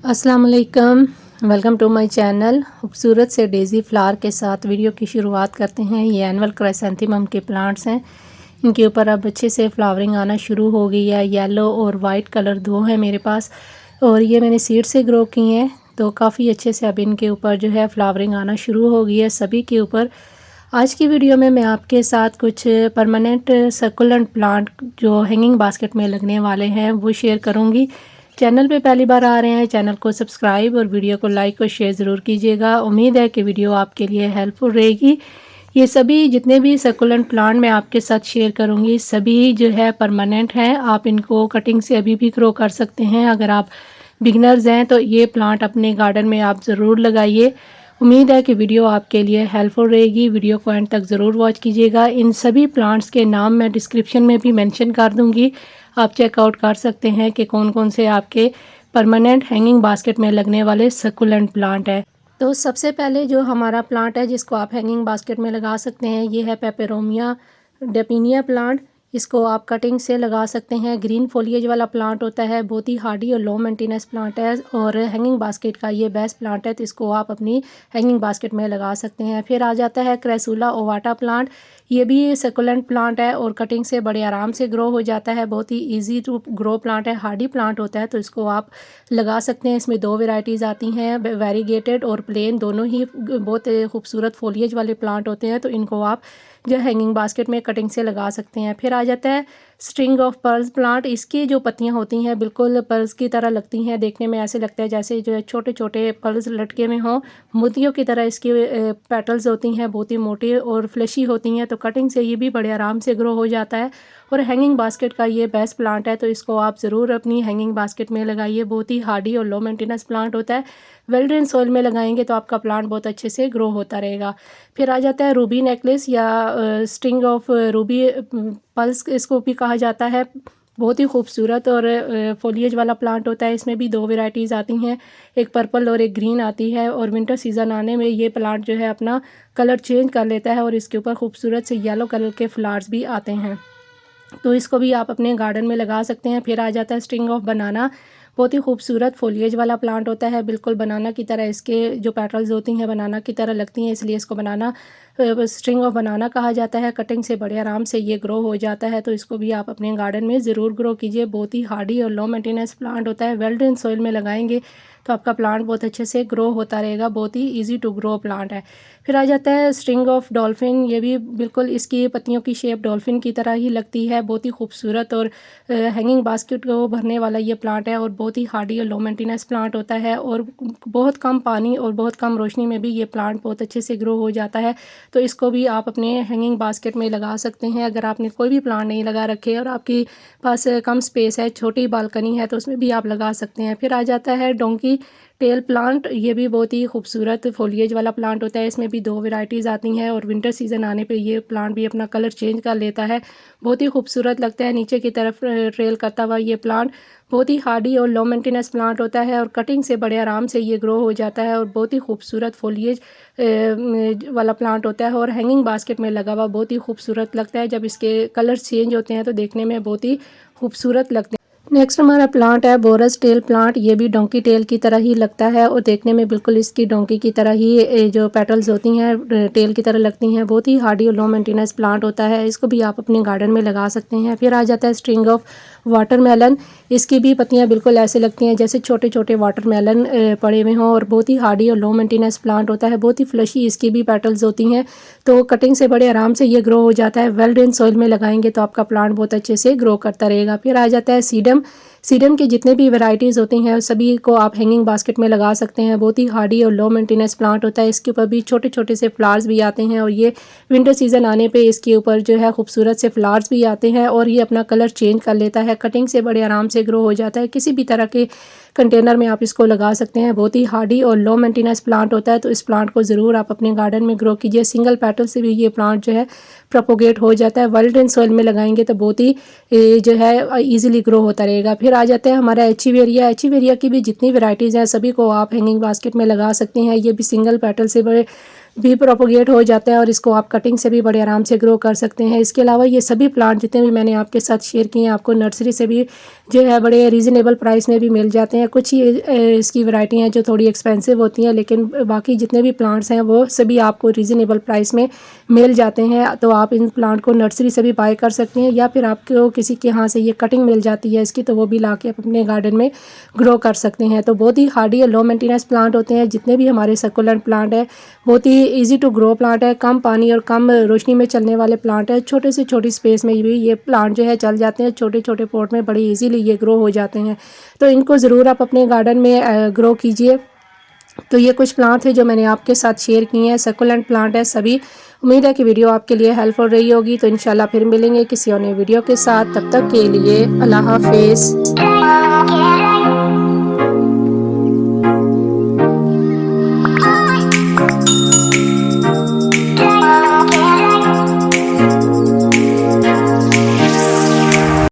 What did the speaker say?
अस्सलाम वालेकुम, welcome to my channel. खूबसूरत से डेज़ी फ्लावर के साथ वीडियो की शुरुआत करते हैं। ये एनुअल क्राइसेंथेमम के प्लांट्स हैं। इनके ऊपर अब अच्छे से फ्लावरिंग आना शुरू हो गई है। येलो और वाइट कलर दो है मेरे पास, और ये मैंने सीड से ग्रो किए हैं, तो काफ़ी अच्छे से अब इनके ऊपर जो है फ्लावरिंग आना शुरू हो गई है सभी के ऊपर। आज की वीडियो में मैं आपके साथ कुछ परमानेंट सर्कुलेंट प्लांट जो हैंगिंग बास्केट में लगने वाले हैं वो शेयर करूँगी। चैनल पे पहली बार आ रहे हैं, चैनल को सब्सक्राइब और वीडियो को लाइक और शेयर ज़रूर कीजिएगा। उम्मीद है कि वीडियो आपके लिए हेल्पफुल रहेगी। ये सभी जितने भी सर्कुलेंट प्लांट मैं आपके साथ शेयर करूँगी सभी जो है परमानेंट हैं। आप इनको कटिंग से अभी भी ग्रो कर सकते हैं। अगर आप बिगनर्स हैं तो ये प्लांट अपने गार्डन में आप ज़रूर लगाइए। उम्मीद है कि वीडियो आपके लिए हेल्पफुल रहेगी। वीडियो को एंड तक ज़रूर वॉच कीजिएगा। इन सभी प्लांट्स के नाम मैं डिस्क्रिप्शन में भी मेंशन कर दूंगी, आप चेकआउट कर सकते हैं कि कौन कौन से आपके परमानेंट हैंगिंग बास्केट में लगने वाले सक्यूलेंट प्लांट है। तो सबसे पहले जो हमारा प्लांट है जिसको आप हैंगिंग बास्केट में लगा सकते हैं, ये है पेपेरोमिया डेपिनिया प्लांट। इसको आप कटिंग से लगा सकते हैं। ग्रीन फोलिएज वाला प्लांट होता है, बहुत ही हार्डी और लो मेंटेनेंस प्लांट है, और हैंगिंग बास्केट का ये बेस्ट प्लांट है, तो इसको आप अपनी हैंगिंग बास्केट में लगा सकते हैं। फिर आ जाता है क्रेसूला ओवाटा प्लांट। ये भी सक्यूलेंट प्लांट है और कटिंग से बड़े आराम से ग्रो हो जाता है। बहुत ही ईजी टू ग्रो प्लांट है, हार्डी प्लांट होता है, तो इसको आप लगा सकते हैं। इसमें दो वेराइटीज़ आती हैं, वेरीगेटेड और प्लेन, दोनों ही बहुत खूबसूरत फोलिएज वाले प्लांट होते हैं, तो इनको आप जो हैंगिंग बास्केट में कटिंग से लगा सकते हैं। फिर आ जाता है स्ट्रिंग ऑफ पर्ल्स प्लांट। इसकी जो पत्तियां होती हैं बिल्कुल पर्ल्स की तरह लगती हैं, देखने में ऐसे लगता है जैसे जो छोटे छोटे पर्ल्स लटके में हों, मोतियों की तरह इसकी पेटल्स होती हैं, बहुत ही मोटी और फ्लैशी होती हैं, तो कटिंग से ये भी बड़े आराम से ग्रो हो जाता है। और हैंगिंग बास्केट का ये बेस्ट प्लांट है, तो इसको आप ज़रूर अपनी हैंगिंग बास्केट में लगाइए। बहुत ही हार्डी और लो मेंटेनेंस प्लांट होता है। वेल ड्रेन सॉइल में लगाएंगे तो आपका प्लांट बहुत अच्छे से ग्रो होता रहेगा। फिर आ जाता है रूबी नेकलेस या स्ट्रिंग ऑफ रूबी पल्स, इसको भी कहा जाता है। बहुत ही खूबसूरत और फोलिएज वाला प्लांट होता है। इसमें भी दो वेराइटीज़ आती हैं, एक पर्पल और एक ग्रीन आती है, और विंटर सीज़न आने में ये प्लांट जो है अपना कलर चेंज कर लेता है और इसके ऊपर खूबसूरत से येलो कलर के फ्लावर्स भी आते हैं, तो इसको भी आप अपने गार्डन में लगा सकते हैं। फिर आ जाता है स्ट्रिंग ऑफ बनाना। बहुत ही खूबसूरत फोलिएज वाला प्लांट होता है, बिल्कुल बनाना की तरह इसके जो पेटल्स होती हैं बनाना की तरह लगती हैं, इसलिए इसको बनाना स्ट्रिंग ऑफ बनाना कहा जाता है। कटिंग से बड़े आराम से ये ग्रो हो जाता है, तो इसको भी आप अपने गार्डन में ज़रूर ग्रो कीजिए। बहुत ही हार्डी और लो मेंटेनेंस प्लांट होता है। वेल ड्रेन सॉइल में लगाएंगे तो आपका प्लांट बहुत अच्छे से ग्रो होता रहेगा। बहुत ही ईजी टू ग्रो प्लांट है। फिर आ जाता है स्ट्रिंग ऑफ डॉल्फिन। ये भी बिल्कुल इसकी पत्तियों की शेप डॉल्फिन की तरह ही लगती है। बहुत ही खूबसूरत और हैंगिंग बास्केट को भरने वाला ये प्लांट है, और बहुत ही हार्डी और लो मेंटेनेंस प्लांट होता है, और बहुत कम पानी और बहुत कम रोशनी में भी ये प्लांट बहुत अच्छे से ग्रो हो जाता है, तो इसको भी आप अपने हैंगिंग बास्केट में लगा सकते हैं। अगर आपने कोई भी प्लांट नहीं लगा रखे और आपकी पास कम स्पेस है, छोटी बालकनी है, तो उसमें भी आप लगा सकते हैं। फिर आ जाता है डोंकी टेल प्लांट। ये भी बहुत ही खूबसूरत फोलिएज वाला प्लांट होता है। इसमें भी दो वेराइटीज़ आती हैं, और विंटर सीज़न आने पे ये प्लांट भी अपना कलर चेंज कर लेता है। बहुत ही खूबसूरत लगता है, नीचे की तरफ ट्रेल करता हुआ ये प्लांट। बहुत ही हार्डी और लो मेंटेनेंस प्लांट होता है, और कटिंग से बड़े आराम से ये ग्रो हो जाता है, और बहुत ही खूबसूरत फोलिएज वाला प्लांट होता है, और हैंगिंग बास्केट में लगा हुआ बहुत ही खूबसूरत लगता है। जब इसके कलर चेंज होते हैं तो देखने में बहुत ही खूबसूरत लगते हैं। नेक्स्ट हमारा प्लांट है बोरस टेल प्लांट। ये भी डोंकी टेल की तरह ही लगता है, और देखने में बिल्कुल इसकी डोंकी की तरह ही जो पेटल्स होती हैं टेल की तरह लगती हैं। बहुत ही हार्डी और लो मेंटेनेंस प्लांट होता है, इसको भी आप अपने गार्डन में लगा सकते हैं। फिर आ जाता है स्ट्रिंग ऑफ वाटरमेलन। इसकी भी पत्तियां बिल्कुल ऐसे लगती हैं जैसे छोटे छोटे वाटरमेलन पड़े हुए हों, और बहुत ही हार्डी और लो मेंटेनेंस प्लांट होता है। बहुत ही फ्लशी इसकी भी पेटल्स होती हैं, तो कटिंग से बड़े आराम से ये ग्रो हो जाता है। वेल ड्रेन सॉइल में लगाएंगे तो आपका प्लांट बहुत अच्छे से ग्रो करता रहेगा। फिर आ जाता है सीडम। सीडम की जितने भी वैरायटीज़ होती हैं सभी को आप हैंगिंग बास्केट में लगा सकते हैं। बहुत ही हार्डी और लो मेंटेनेंस प्लांट होता है। इसके ऊपर भी छोटे छोटे से फ्लावर्स भी आते हैं, और ये विंटर सीज़न आने पे इसके ऊपर जो है खूबसूरत से फ्लावर्स भी आते हैं, और ये अपना कलर चेंज कर लेता है। कटिंग से बड़े आराम से ग्रो हो जाता है। किसी भी तरह के कंटेनर में आप इसको लगा सकते हैं। बहुत ही हार्डी और लो मेंटेनेंस प्लांट होता है, तो इस प्लांट को ज़रूर आप अपने गार्डन में ग्रो कीजिए। सिंगल पेटल से भी ये प्लांट जो है प्रोपोगेट हो जाता है। वेल ड्रेन सॉइल में लगाएंगे तो बहुत ही जो है ईजिली ग्रो होता रहेगा। फिर आ जाता है हमारा एचीवेरिया। एचीवेरिया की भी जितनी वेराइटीज़ हैं सभी को आप हैंगिंग बास्केट में लगा सकते हैं। ये भी सिंगल पेटल से बड़े भी प्रोपोगेट हो जाता है और इसको आप कटिंग से भी बड़े आराम से ग्रो कर सकते हैं। इसके अलावा ये सभी प्लांट जितने भी मैंने आपके साथ शेयर किए हैं आपको नर्सरी से भी जो है बड़े रीज़नेबल प्राइस में भी मिल जाते हैं। कुछ ही इसकी वैरायटी हैं जो थोड़ी एक्सपेंसिव होती हैं, लेकिन बाकी जितने भी प्लांट्स हैं वो सभी आपको रीज़नेबल प्राइस में मिल जाते हैं। तो आप इन प्लांट को नर्सरी से भी बाय कर सकते हैं या फिर आपको किसी के यहाँ से ये कटिंग मिल जाती है इसकी, तो वो भी ला के अपने गार्डन में ग्रो कर सकते हैं। तो बहुत ही हार्डी और लो मेंटेनेंस प्लांट होते हैं जितने भी हमारे सक्कुलेंट प्लांट है। बहुत ही इजी टू ग्रो प्लांट है, कम पानी और कम रोशनी में चलने वाले प्लांट है। छोटे से छोटी स्पेस में भी ये प्लांट जो है चल जाते हैं, छोटे छोटे पॉट में बड़ी इजीली ये ग्रो हो जाते हैं। तो इनको ज़रूर आप अपने गार्डन में ग्रो कीजिए। तो ये कुछ प्लांट है जो मैंने आपके साथ शेयर किए हैं, सक्कुलेंट प्लांट है सभी। उम्मीद है कि वीडियो आपके लिए हेल्पफुल रही होगी। तो इंशाल्लाह फिर मिलेंगे किसी और नए वीडियो के साथ, तब तक के लिए अल्लाह हाफिज़।